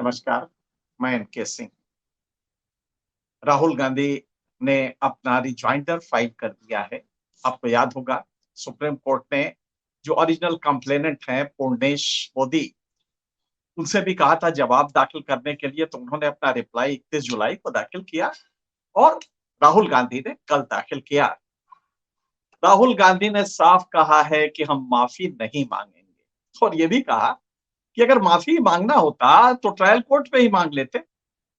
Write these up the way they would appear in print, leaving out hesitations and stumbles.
नमस्कार, मैं एनके सिंह। राहुल गांधी ने अपना रिजॉइंडर फाइल कर दिया है। आपको याद होगा सुप्रीम कोर्ट ने जो ओरिजिनल कंप्लेनेंट हैं पूर्णेश मोदी, उनसे भी कहा था जवाब दाखिल करने के लिए, तो उन्होंने अपना रिप्लाई 31 जुलाई को दाखिल किया और राहुल गांधी ने कल दाखिल किया। राहुल गांधी ने साफ कहा है कि हम माफी नहीं मांगेंगे और ये भी कहा कि अगर माफी मांगना होता तो ट्रायल कोर्ट में ही मांग लेते,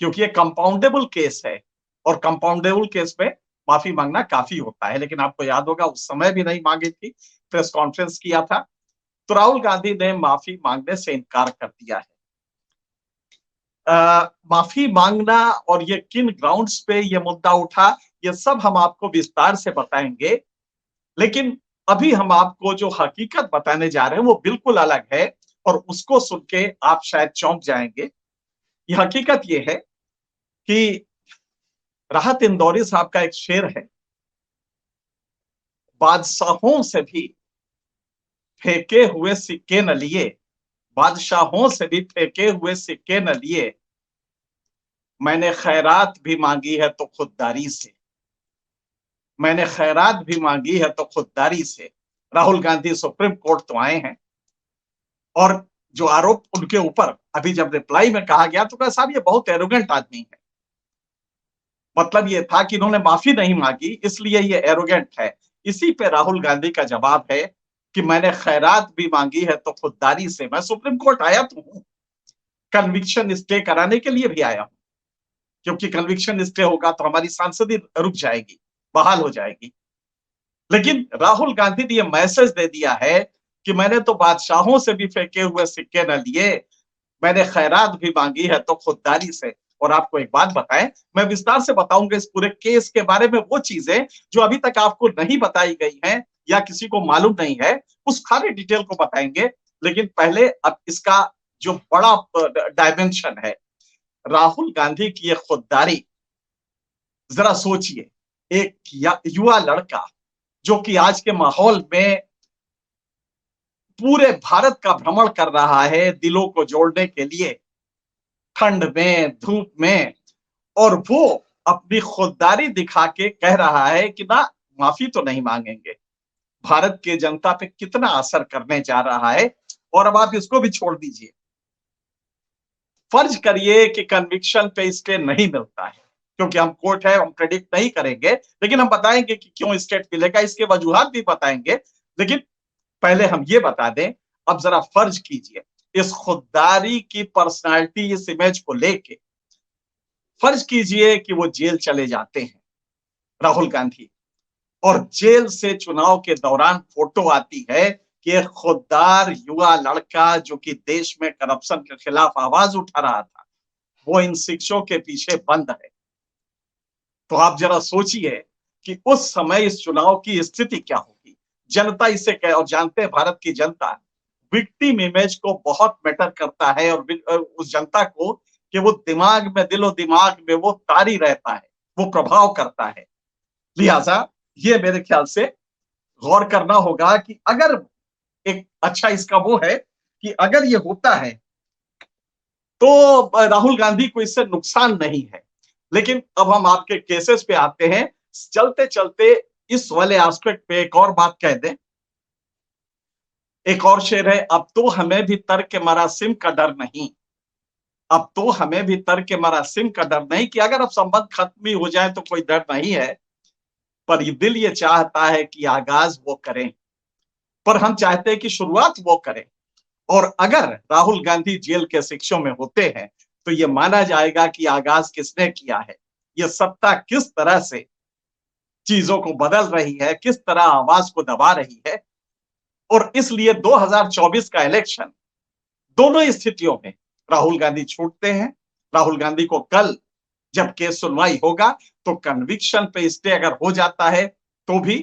क्योंकि ये कंपाउंडेबल केस है और कंपाउंडेबल केस में माफी मांगना काफी होता है। लेकिन आपको याद होगा उस समय भी नहीं मांगी थी, प्रेस कॉन्फ्रेंस किया था, तो राहुल गांधी ने माफी मांगने से इनकार कर दिया है। माफी मांगना और ये किन ग्राउंड्स पे ये मुद्दा उठा, ये सब हम आपको विस्तार से बताएंगे। लेकिन अभी हम आपको जो हकीकत बताने जा रहे हैं वो बिल्कुल अलग है और उसको सुन के आप शायद चौंक जाएंगे। ये हकीकत ये है कि राहत इंदौरी साहब का एक शेर है, बादशाहों से भी फेंके हुए सिक्के न लिए, बादशाहों से भी फेंके हुए सिक्के न लिए, मैंने खैरात भी मांगी है तो खुददारी से, मैंने खैरात भी मांगी है तो खुददारी से। राहुल गांधी सुप्रीम कोर्ट तो आए हैं और जो आरोप उनके ऊपर अभी जब रिप्लाई में कहा गया तो कहा साहब ये बहुत एरोगेंट आदमी है, मतलब ये था कि इन्होंने माफी नहीं मांगी इसलिए ये एरोगेंट है। इसी पे राहुल गांधी का जवाब है कि मैंने खैरात भी मांगी है तो खुददारी से। मैं सुप्रीम कोर्ट आया तो हूं, कन्विक्शन स्टे कराने के लिए भी आया हूं, क्योंकि कन्विक्शन स्टे होगा तो हमारी सांसदी रुक जाएगी, बहाल हो जाएगी। लेकिन राहुल गांधी ने यह मैसेज दे दिया है कि मैंने तो बादशाहों से भी फेंके हुए सिक्के न लिए, मैंने खैरात भी मांगी है तो खुददारी से। और आपको एक बात बताएं, मैं विस्तार से बताऊंगा इस पूरे केस के बारे में, वो चीजें जो अभी तक आपको नहीं बताई गई हैं या किसी को मालूम नहीं है, उस सारे डिटेल को बताएंगे। लेकिन पहले अब इसका जो बड़ा डायमेंशन है, राहुल गांधी की ये खुददारी, जरा सोचिए। एक युवा लड़का जो कि आज के माहौल में पूरे भारत का भ्रमण कर रहा है दिलों को जोड़ने के लिए, ठंड में धूप में, और वो अपनी खुददारी दिखा के कह रहा है कि ना माफी तो नहीं मांगेंगे। भारत के जनता पे कितना असर करने जा रहा है। और अब आप इसको भी छोड़ दीजिए, फर्ज करिए कि कन्विक्शन पे स्टे नहीं मिलता है, क्योंकि हम कोर्ट है, हम प्रेडिक्ट नहीं करेंगे, लेकिन हम बताएंगे कि क्यों स्टेट मिलेगा, इसके वजूहात भी बताएंगे। लेकिन पहले हम ये बता दें, अब जरा फर्ज कीजिए इस खुददारी की पर्सनालिटी, इस इमेज को लेके फर्ज कीजिए कि वो जेल चले जाते हैं राहुल गांधी, और जेल से चुनाव के दौरान फोटो आती है कि एक खुददार युवा लड़का जो कि देश में करप्शन के खिलाफ आवाज उठा रहा था, वो इन शिक्षों के पीछे बंद है। तो आप जरा सोचिए कि उस समय इस चुनाव की स्थिति क्या होगी। जनता इसे कह, और जानते हैं भारत की जनता विक्टिम इमेज को बहुत मैटर करता है, और उस जनता को कि वो दिमाग में, दिलो दिमाग में वो तारी रहता है, वो प्रभाव करता है। लिहाजा ये मेरे ख्याल से गौर करना होगा कि अगर एक अच्छा इसका वो है कि अगर ये होता है तो राहुल गांधी को इससे नुकसान नहीं है। लेकिन अब हम आपके केसेस पे आते हैं। चलते चलते इस वाले एस्पेक्ट पे एक और बात कह दें, एक और शेर है, अब तो हमें भी तर्क मरासिम का डर नहीं, अब तो हमें भी तर्क मरासिम का डर नहीं, कि अगर अब संबंध खत्म ही हो जाए तो कोई डर नहीं है, पर ये दिल ये चाहता है कि आगाज वो करें, पर हम चाहते हैं कि शुरुआत वो करें। और अगर राहुल गांधी जेल के शिक्षों में होते हैं तो ये माना जाएगा कि आगाज किसने किया है, ये सत्ता किस तरह से चीजों को बदल रही है, किस तरह आवाज को दबा रही है। और इसलिए 2024 का इलेक्शन, दोनों स्थितियों में राहुल गांधी छूटते हैं। राहुल गांधी को कल जब केस सुनवाई होगा तो कन्विक्शन पे स्टे अगर हो जाता है तो भी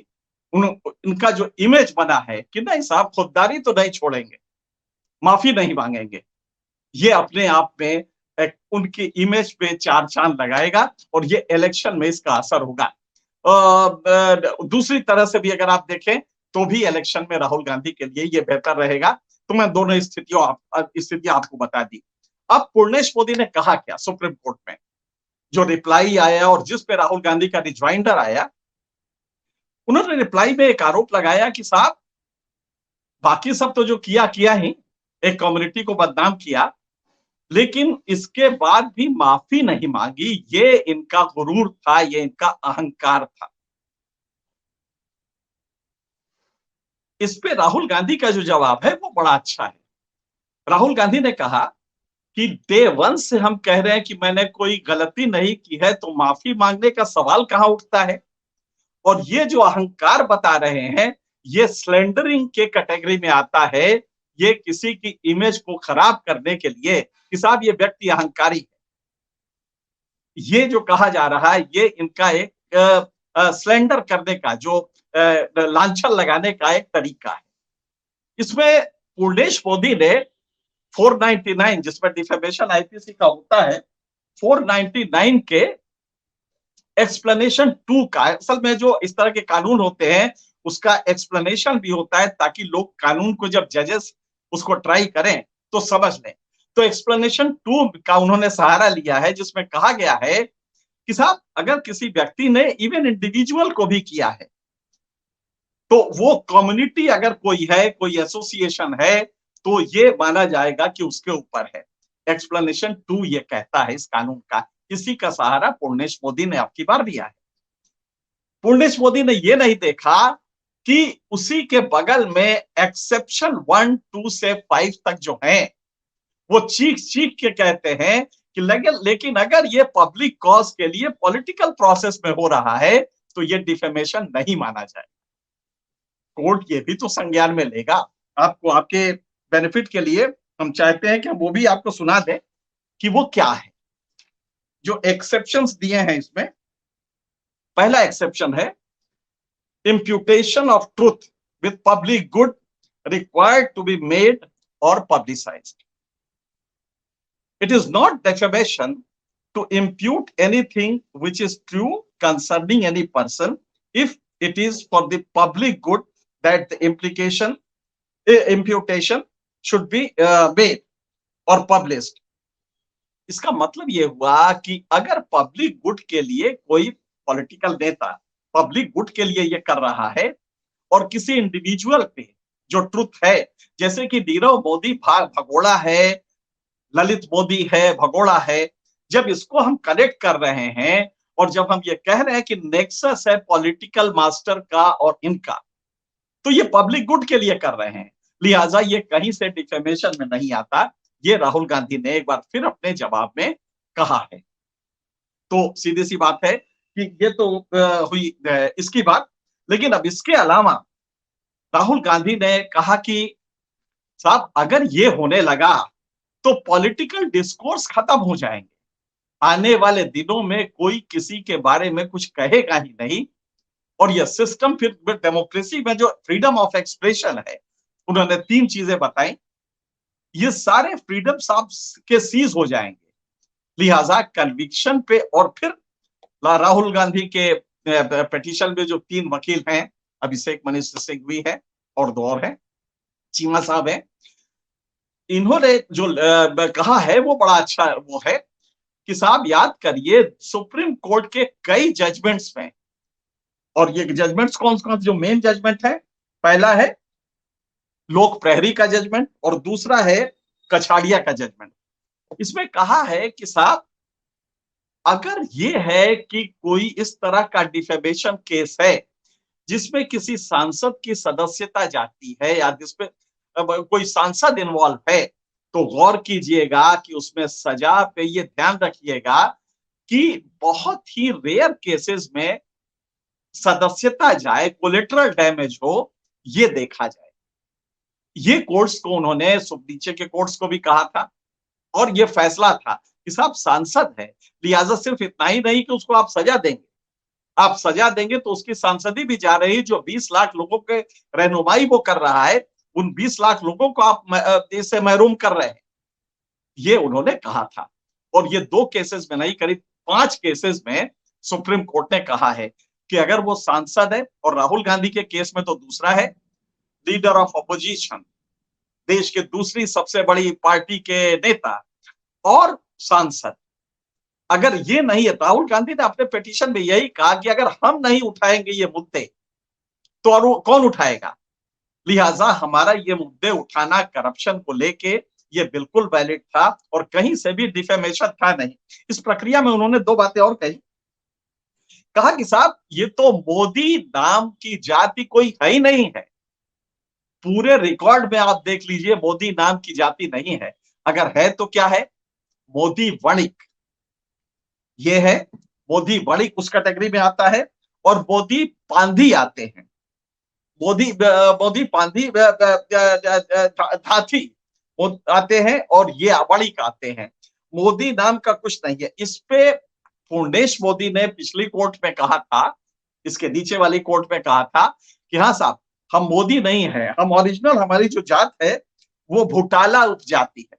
उनका जो इमेज बना है कि नहीं साहब खुददारी तो नहीं छोड़ेंगे, माफी नहीं मांगेंगे, ये अपने आप में एक उनकी इमेज पे चार चांद लगाएगा और ये इलेक्शन में इसका असर होगा। दूसरी तरह से भी अगर आप देखें तो भी इलेक्शन में राहुल गांधी के लिए ये बेहतर रहेगा। तो मैं दोनों स्थितियां आपको बता दी। अब पूर्णेश मोदी ने कहा क्या सुप्रीम कोर्ट में, जो रिप्लाई आया और जिस पे राहुल गांधी का रिज्वाइंडर आया, उन्होंने रिप्लाई में एक आरोप लगाया कि साहब बाकी सब तो जो किया किया ही, एक कम्युनिटी को बदनाम किया, लेकिन इसके बाद भी माफी नहीं मांगी। ये इनका गुरूर था, ये इनका अहंकार था। इस पे राहुल गांधी का जो जवाब है वो बड़ा अच्छा है। राहुल गांधी ने कहा कि डे वन से हम कह रहे हैं कि मैंने कोई गलती नहीं की है, तो माफी मांगने का सवाल कहां उठता है। और ये जो अहंकार बता रहे हैं, ये स्लेंडरिंग के कैटेगरी में आता है। ये किसी की इमेज को खराब करने के लिए कि साहब ये व्यक्ति अहंकारी है, ये जो कहा जा रहा है, ये इनका एक स्लेंडर करने का, जो लांछन लगाने का एक तरीका है। इसमें पूर्णेश मोदी ने 499, जिसमें डिफेमेशन आईपीसी का होता है, 499 के एक्सप्लेनेशन 2 का, असल में जो इस तरह के कानून होते हैं उसका एक्सप्लेनेशन भी होता है, ताकि लोग कानून को जब जजेस उसको ट्राई करें तो समझ लें। तो एक्सप्लेनेशन 2 का उन्होंने सहारा लिया है, जिसमें कहा गया है कि साहब अगर किसी व्यक्ति ने इवन इंडिविजुअल को भी किया है, तो वो कम्युनिटी अगर कोई है, कोई एसोसिएशन है, तो ये माना जाएगा कि उसके ऊपर है। एक्सप्लेनेशन 2 ये कहता है इस कानून का। इसी का सहारा पूर्णेश मोदी ने आपकी बार दिया है। पूर्णेश मोदी ने ये नहीं देखा कि उसी के बगल में एक्सेप्शन 1, 2 से 5 तक जो है, वो चीख चीख के कहते हैं कि लेकिन अगर ये पब्लिक कॉज के लिए पॉलिटिकल प्रोसेस में हो रहा है, तो ये डिफेमेशन नहीं माना जाए। कोर्ट ये भी तो संज्ञान में लेगा। आपको आपके बेनिफिट के लिए हम चाहते हैं कि हम वो भी आपको सुना दें कि वो क्या है। जो एक्सेप्शंस दिए हैं इसमें, पहला एक्सेप्शन है imputation of truth with public good required to be made or publicized. It is not defamation to impute anything which is true concerning any person if it is for the public good that the imputation should be made or published. इसका मतलब ये हुआ कि अगर public good के लिए कोई political नेता पब्लिक गुड के लिए ये कर रहा है और किसी इंडिविजुअल पे जो ट्रुथ है, जैसे कि नीरव मोदी भगोड़ा है, ललित मोदी है, भगोड़ा है, जब इसको हम कनेक्ट कर रहे हैं और जब हम ये कह रहे हैं कि नेक्सस है पॉलिटिकल मास्टर का और इनका, तो ये पब्लिक गुड के लिए कर रहे हैं, लिहाजा ये कहीं से डिफेमेशन में नहीं आता। ये राहुल गांधी ने एक बार फिर अपने जवाब में कहा है। तो सीधी सी बात है कि ये तो हुई इसकी बात। लेकिन अब इसके अलावा राहुल गांधी ने कहा कि साहब अगर ये होने लगा तो पॉलिटिकल डिस्कोर्स खत्म हो जाएंगे। आने वाले दिनों में कोई किसी के बारे में कुछ कहेगा ही नहीं, और यह सिस्टम फिर डेमोक्रेसी में जो फ्रीडम ऑफ एक्सप्रेशन है, उन्होंने 3 चीजें बताई, ये सारे फ्रीडम साहब के सीज हो जाएंगे। लिहाजा कन्विक्शन पे, और फिर राहुल गांधी के पिटीशन में जो 3 वकील हैं, अभिषेक मनु सिंघवी है और 2 और हैं, चीमा साहब हैं, इन्होंने जो कहा है वो बड़ा अच्छा वो है कि साहब याद करिए सुप्रीम कोर्ट के कई जजमेंट्स में, और ये जजमेंट्स कौन कौन जो मेन जजमेंट है, पहला है लोक प्रहरी का जजमेंट और दूसरा है कछाड़िया का जजमेंट। इसमें कहा है कि साहब अगर ये है कि कोई इस तरह का डिफेमेशन केस है जिसमें किसी सांसद की सदस्यता जाती है या जिसमें कोई सांसद इन्वॉल्व है, तो गौर कीजिएगा कि उसमें सजा पे ये ध्यान रखिएगा कि बहुत ही रेयर केसेस में सदस्यता जाए, कोलेटरल डैमेज हो, ये देखा जाए। ये कोर्ट्स को उन्होंने नीचे के कोर्ट्स को भी कहा था, और ये फैसला था कि साहब सांसद है, लिहाजा सिर्फ इतना ही नहीं कि उसको आप सजा देंगे, आप सजा देंगे तो उसकी सांसदी भी जा रही, जो 20 लाख लोगों के रहनुमाई वो कर रहा है, उन 20 लाख लोगों को आप इससे महरूम कर रहे हैं, ये उन्होंने कहा था। और ये 2 केसेस में नहीं, करीब 5 केसेस में सुप्रीम कोर्ट ने कहा है कि अगर वो सांसद है, और राहुल गांधी के केस में तो दूसरा है, लीडर ऑफ अपोजिशन, देश के दूसरी सबसे बड़ी पार्टी के नेता, और सांसद, अगर ये नहीं है, राहुल गांधी ने अपने पिटीशन में यही कहा कि अगर हम नहीं उठाएंगे ये मुद्दे तो और कौन उठाएगा। लिहाजा हमारा ये मुद्दे उठाना करप्शन को लेके ये बिल्कुल वैलिड था और कहीं से भी डिफेमेशन था नहीं। इस प्रक्रिया में उन्होंने दो बातें और कही। कहा कि साहब ये तो मोदी नाम की जाति कोई है ही नहीं है, पूरे रिकॉर्ड में आप देख लीजिए मोदी नाम की जाति नहीं है, अगर है तो क्या है, मोदी वणिक, ये है मोदी वणिक उस कैटेगरी में आता है, और मोदी पांधी आते हैं, मोदी मोदी पांधी धाथी आते हैं, और ये वणिक आते हैं। मोदी नाम का कुछ नहीं है। इस पे पूर्णेश मोदी ने पिछली कोर्ट में कहा था, इसके नीचे वाली कोर्ट में कहा था कि हाँ साहब हम मोदी नहीं है, हम ओरिजिनल, हमारी जो जात है वो भूटाला उपजाति है,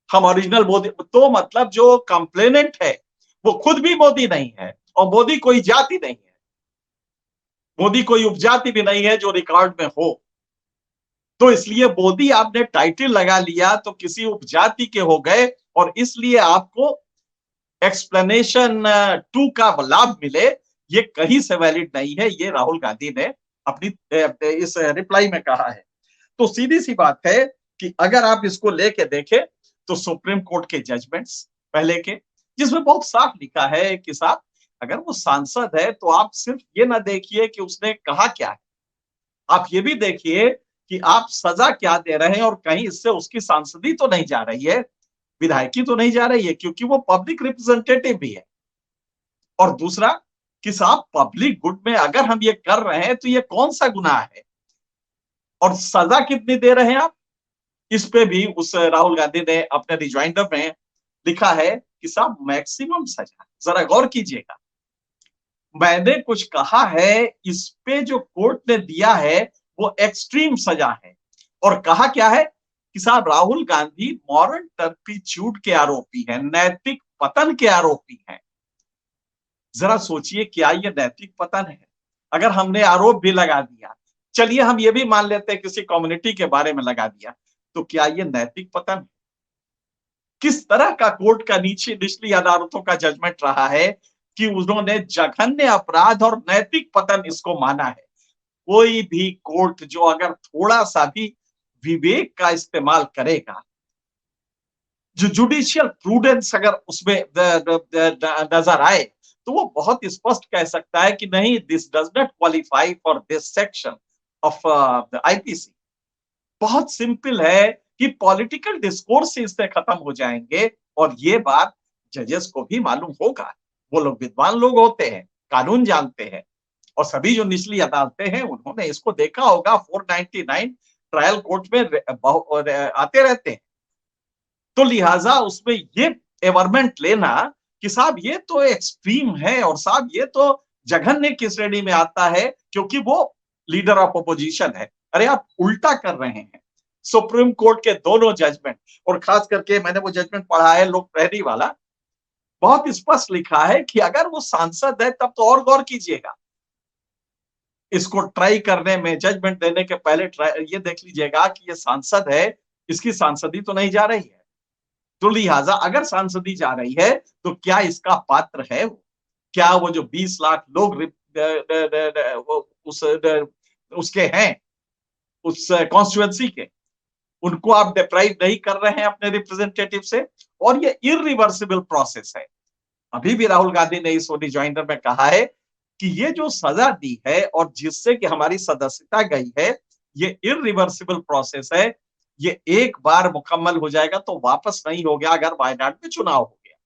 हम ओरिजिनल मोदी। तो मतलब जो कंप्लेनेंट है वो खुद भी मोदी नहीं है, और मोदी कोई जाति नहीं है, मोदी कोई उपजाति भी नहीं है जो रिकॉर्ड में हो। तो इसलिए मोदी आपने टाइटल लगा लिया तो किसी उपजाति के हो गए, और इसलिए आपको एक्सप्लेनेशन 2 का लाभ मिले, ये कहीं से वैलिड नहीं है। ये राहुल गांधी ने अपनी इस रिप्लाई में कहा है। तो सीधी सी बात है कि अगर आप इसको लेके देखें तो सुप्रीम कोर्ट के जजमेंट्स पहले के, जिसमें बहुत साफ लिखा है कि साहब अगर वो सांसद है तो आप सिर्फ ये ना देखिए कि उसने कहा क्या है, आप ये भी देखिए कि आप सजा क्या दे रहे हैं, और कहीं इससे उसकी सांसदी तो नहीं जा रही है, विधायकी तो नहीं जा रही है, क्योंकि वो पब्लिक रिप्रेजेंटेटिव भी है। और दूसरा कि साहब पब्लिक गुड में अगर हम ये कर रहे हैं तो ये कौन सा गुनाह है, और सजा कितनी दे रहे हैं आप, इस पे भी उस राहुल गांधी ने अपने रिजॉइंडर में लिखा है कि साहब मैक्सिमम सजा। जरा गौर कीजिएगा, मैंने कुछ कहा है, इस पे जो कोर्ट ने दिया है वो एक्सट्रीम सजा है। और कहा क्या है कि साहब राहुल गांधी मॉरल टर्पिट्यूड के आरोपी हैं, नैतिक पतन के आरोपी हैं। जरा सोचिए क्या ये नैतिक पतन है? अगर हमने आरोप भी लगा दिया, चलिए हम ये भी मान लेते हैं किसी कम्युनिटी के बारे में लगा दिया, तो क्या ये नैतिक पतन है? किस तरह का कोर्ट का निचली अदालतों का जजमेंट रहा है कि उन्होंने जघन्य अपराध और नैतिक पतन इसको माना है। कोई भी कोर्ट जो अगर थोड़ा सा भी विवेक का इस्तेमाल करेगा, जो जुडिशियल प्रूडेंस अगर उसमें नजर आए, तो वो बहुत स्पष्ट कह सकता है कि नहीं, this does not qualify for this section of IPC. बहुत सिंपल है कि पॉलिटिकल डिस्कोर्स से इससे खत्म हो जाएंगे, और ये बात जजेस को भी मालूम होगा। वो लोग विद्वान लोग होते हैं, कानून जानते हैं, और सभी जो निचली अदालतें हैं उन्होंने इसको देखा होगा। 499 ट्रायल कोर्ट में आते रहते हैं। तो लिहाजा उसमें ये एवरमेंट लेना कि साहब ये तो एक्सट्रीम है, और साहब ये तो जघन्य की श्रेणी में आता है क्योंकि वो लीडर ऑफ अपोजिशन है। अरे आप उल्टा कर रहे हैं। सुप्रीम कोर्ट के दोनों जजमेंट, और खास करके मैंने वो जजमेंट पढ़ा है लोक प्रहरी वाला, बहुत स्पष्ट लिखा है कि अगर वो सांसद है तब तो और गौर कीजिएगा। इसको ट्राई करने में, जजमेंट देने के पहले ये देख लीजिएगा कि ये सांसद है, इसकी सांसदी तो नहीं जा रही है। तो लिहाजा अगर सांसदी जा रही है तो क्या इसका पात्र है वो? क्या वो जो 20 लाख लोग उस उसके हैं, उस कॉन्स्टिट्यूएंसी के, उनको आप डिप्राइव नहीं कर रहे हैं अपने रिप्रेजेंटेटिव से? और ये इरिवर्सिबल प्रोसेस है। अभी भी राहुल गांधी ने इस रिजॉइंडर में कहा है कि ये जो सजा दी है और जिससे कि हमारी सदस्यता गई है, ये इरिवर्सिबल प्रोसेस है। ये एक बार मुकम्मल हो जाएगा तो वापस नहीं हो गया अगर वायनाड में चुनाव हो गया।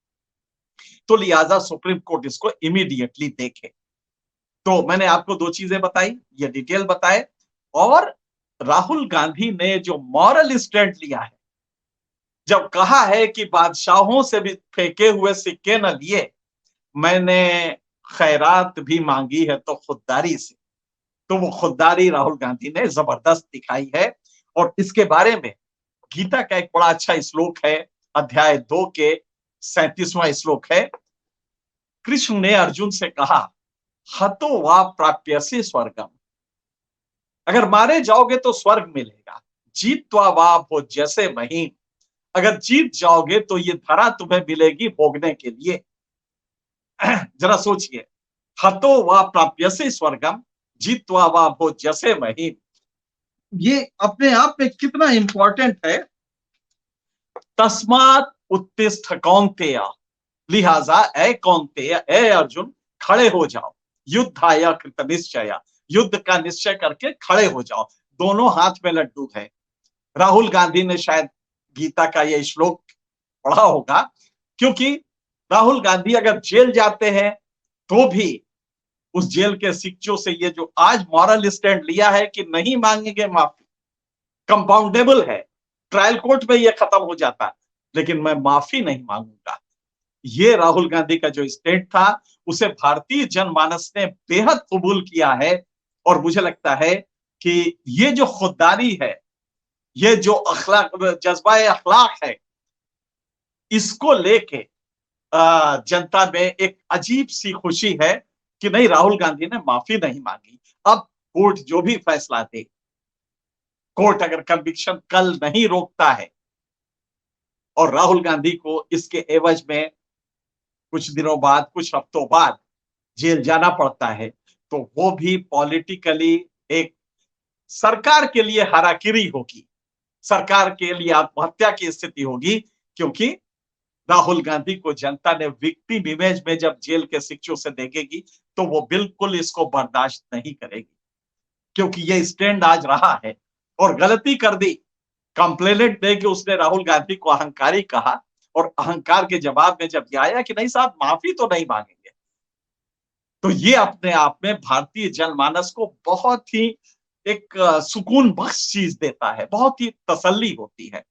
तो लिहाजा सुप्रीम कोर्ट इसको इमीडिएटली देखे। तो मैंने आपको दो चीजें बताई, ये डिटेल बताए, और राहुल गांधी ने जो मॉरल स्टैंड लिया है, जब कहा है कि बादशाहों से भी फेंके हुए सिक्के न लिए, मैंने खैरात भी मांगी है तो खुददारी से, तो वो खुददारी राहुल गांधी ने जबरदस्त दिखाई है। और इसके बारे में गीता का एक बड़ा अच्छा श्लोक है, अध्याय 2 के 37वां श्लोक है। कृष्ण ने अर्जुन से कहा, हतो वा प्राप्यसे स्वर्गम, अगर मारे जाओगे तो स्वर्ग मिलेगा। जीतवा वा भोज्यसे महीन, अगर जीत जाओगे तो ये धरा तुम्हें मिलेगी भोगने के लिए। जरा सोचिए, हतो वा प्राप्यसे स्वर्गम जीतवा वा भोज्यसे महीम। ये अपने आप में कितना इंपॉर्टेंट है। तस्मात उत्तिष्ठ कौन्तेय, लिहाजा ए कौन्तेय, ए अर्जुन, खड़े हो जाओ। युद्धाय कृत निश्चय, युद्ध का निश्चय करके खड़े हो जाओ। दोनों हाथ में लड्डू है। राहुल गांधी ने शायद गीता का ये श्लोक पढ़ा होगा, क्योंकि राहुल गांधी अगर जेल जाते हैं तो भी उस जेल के शिक्षों से ये जो आज मॉरल स्टैंड लिया है कि नहीं मांगेंगे माफी, कंपाउंडेबल है, ट्रायल कोर्ट में ये खत्म हो जाता, लेकिन मैं माफी नहीं मांगूंगा। ये राहुल गांधी का जो स्टैंड था, उसे भारतीय जनमानस ने बेहद कबूल किया है। और मुझे लगता है कि ये जो खुददारी है, ये जो अखलाक, जज्बा अखलाक है, इसको लेके जनता में एक अजीब सी खुशी है कि नहीं, राहुल गांधी ने माफी नहीं मांगी। अब कोर्ट जो भी फैसला दे, कोर्ट अगर कन्विक्शन कल नहीं रोकता है और राहुल गांधी को इसके एवज में कुछ दिनों बाद, कुछ हफ्तों बाद जेल जाना पड़ता है, तो वो भी पॉलिटिकली एक सरकार के लिए हाराकिरी होगी, सरकार के लिए आत्महत्या की स्थिति होगी। क्योंकि राहुल गांधी को जनता ने विक्टिम इमेज में जब जेल के शिक्षों से देखेगी तो वो बिल्कुल इसको बर्दाश्त नहीं करेगी, क्योंकि ये स्टैंड आज रहा है और गलती कर दी। कंप्लेनेंट दे कि उसने राहुल गांधी को अहंकारी कहा, और अहंकार के जवाब में जब ये आया कि नहीं साहब, माफी तो नहीं मांगेंगे, तो ये अपने आप में भारतीय जनमानस को बहुत ही एक सुकून बख्श चीज देता है, बहुत ही तसल्ली होती है।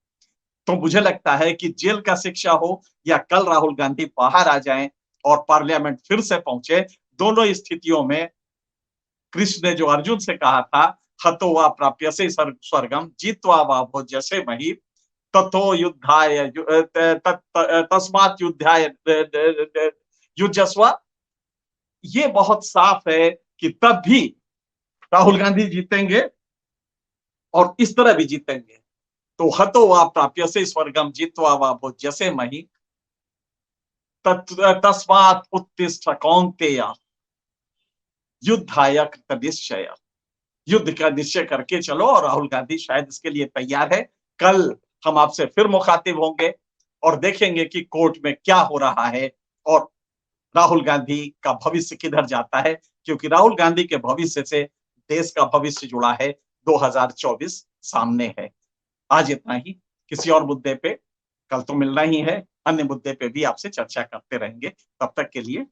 तो मुझे लगता है कि जेल का शिक्षा हो या कल राहुल गांधी बाहर आ जाएं और पार्लियामेंट फिर से पहुंचे, दोनों स्थितियों में कृष्ण ने जो अर्जुन से कहा था, हतो वा प्राप्यसे स्वर्गम जीत्वा वा भोज्यसे महीम ततो युद्धाय तस्मात् युद्धाय युजस्व, ये बहुत साफ है कि तब भी राहुल गांधी जीतेंगे और इस तरह भी जीतेंगे। तो हतो वा प्राप्यसे स्वर्गम जीत्वा वा भोज्यसे महीम तस्मात् उत्तिष्ठ कौन्तेय युद्धाय कृत निश्चय, युद्ध का निश्चय करके चलो। और राहुल गांधी शायद इसके लिए तैयार है। कल हम आपसे फिर मुखातिब होंगे और देखेंगे कि कोर्ट में क्या हो रहा है और राहुल गांधी का भविष्य किधर जाता है, क्योंकि राहुल गांधी के भविष्य से देश का भविष्य जुड़ा है। 2024 सामने है। आज इतना ही। किसी और मुद्दे पे कल तो मिलना ही है, अन्य मुद्दे पे भी आपसे चर्चा करते रहेंगे। तब तक के लिए